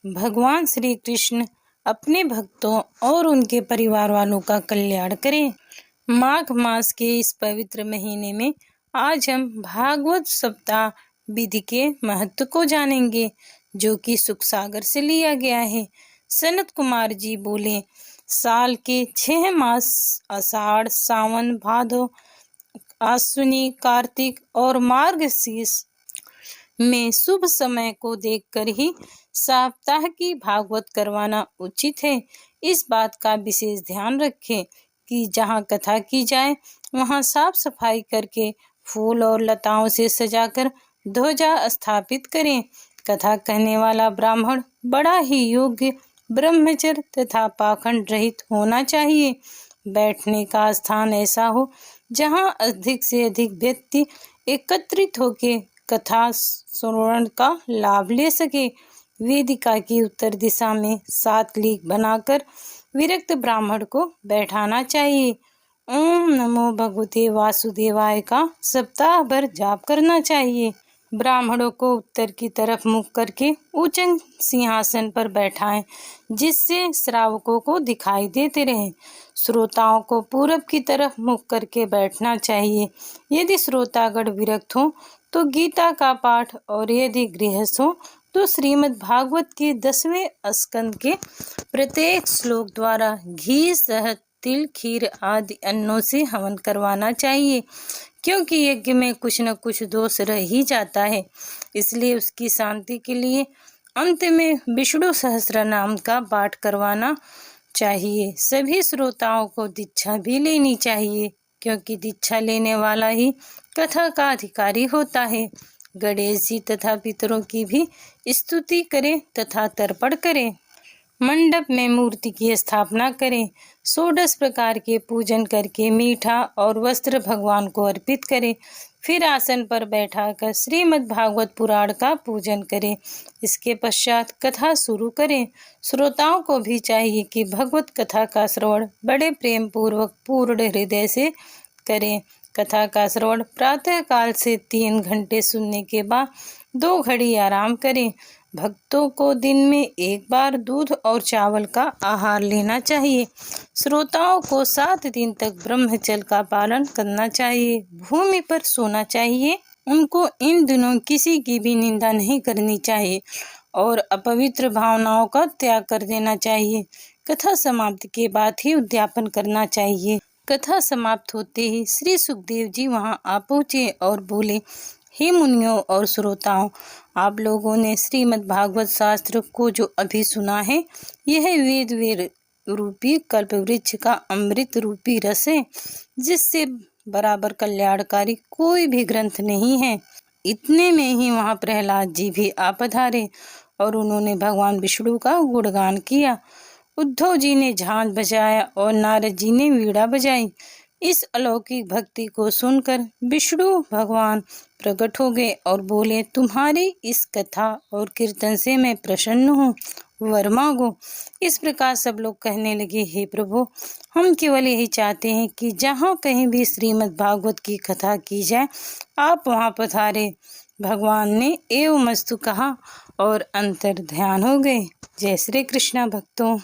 भगवान श्री कृष्ण अपने भक्तों और उनके परिवार वालों का कल्याण करें। माघ मास के इस पवित्र महीने में आज हम भागवत सप्ताह विधि के महत्व को जानेंगे, जो कि सुख सागर से लिया गया है। सनत कुमार जी बोले, साल के 6 मास आषाढ़, सावन, भादो, आश्विनी, कार्तिक और मार्गशीर्ष में शुभ समय को देखकर ही सप्ताह की भागवत करवाना उचित है। इस बात का विशेष ध्यान रखें कि जहाँ कथा की जाए वहाँ साफ सफाई करके फूल और लताओं से सजाकर ध्वजा स्थापित करें। कथा कहने वाला ब्राह्मण बड़ा ही योग्य, ब्रह्मचर्य तथा पाखंड रहित होना चाहिए। बैठने का स्थान ऐसा हो जहाँ अधिक से अधिक व्यक्ति एकत्रित होकर कथा श्रवण का लाभ ले सके। वेदिका की उत्तर दिशा में 7 लीक बनाकर विरक्त ब्राह्मण को बैठाना चाहिए। ओम नमो भगवते वासुदेवाय का सप्ताह भर जाप करना चाहिए। ब्राह्मणों को उत्तर की तरफ मुख करके ऊंचे सिंहासन पर बैठाएं, जिससे श्रावकों को दिखाई देते रहे। श्रोताओं को पूरब की तरफ मुख करके बैठना चाहिए। यदि श्रोतागण विरक्त हो तो गीता का पाठ, और यदि गृहस्थ हो तो श्रीमद् भागवत के 10वें स्कंद के प्रत्येक श्लोक द्वारा घी, शहद, तिल, खीर आदि अन्नों से हवन करवाना चाहिए, क्योंकि यज्ञ में कुछ न कुछ दोष रह ही जाता है। इसलिए उसकी शांति के लिए अंत में विष्णु सहस्त्र नाम का पाठ करवाना चाहिए। सभी श्रोताओं को दीक्षा भी लेनी चाहिए, क्योंकि दीक्षा लेने वाला ही कथा का अधिकारी होता है। गणेश जी तथा पितरों की भी स्तुति करें तथा तर्पण करें। मंडप में मूर्ति की स्थापना करें। 16 प्रकार के पूजन करके मीठा और वस्त्र भगवान को अर्पित करें। फिर आसन पर बैठाकर श्रीमद् भागवत पुराण का पूजन करें। इसके पश्चात कथा शुरू करें। श्रोताओं को भी चाहिए कि भगवत कथा का श्रवण बड़े प्रेम पूर्वक पूर्ण हृदय से करें। कथा का श्रवण प्रातः काल से 3 घंटे सुनने के बाद 2 घड़ी आराम करें। भक्तों को दिन में 1 बार दूध और चावल का आहार लेना चाहिए। श्रोताओं को 7 दिन तक ब्रह्मचर्य का पालन करना चाहिए। भूमि पर सोना चाहिए। उनको इन दिनों किसी की भी निंदा नहीं करनी चाहिए और अपवित्र भावनाओं का त्याग कर देना चाहिए। कथा समाप्ति के बाद ही उद्यापन करना चाहिए। कथा समाप्त होते ही श्री सुखदेव जी वहां आ पहुँचे और बोले, हे मुनियों और श्रोताओं, आप लोगों ने श्रीमद् भागवत शास्त्र को जो अभी सुना है, यह वेद रूपी कल्प वृक्ष का अमृत रूपी रस है, जिससे बराबर कल्याणकारी कोई भी ग्रंथ नहीं है। इतने में ही वहां प्रहलाद जी भी आ पधारे और उन्होंने भगवान विष्णु का गुणगान किया। उद्धव जी ने झांझ बजाया और नारद जी ने वीणा बजाई। इस अलौकिक भक्ति को सुनकर विष्णु भगवान प्रकट हो गए और बोले, तुम्हारी इस कथा और कीर्तन से मैं प्रसन्न हूँ, वर मांगो। इस प्रकार सब लोग कहने लगे, हे प्रभु, हम केवल यही चाहते हैं कि जहाँ कहीं भी श्रीमद् भागवत की कथा की जाए, आप वहाँ पधारे। भगवान ने एवं मस्तु कहा और अंतर ध्यान हो गए। जय श्री कृष्ण भक्तों।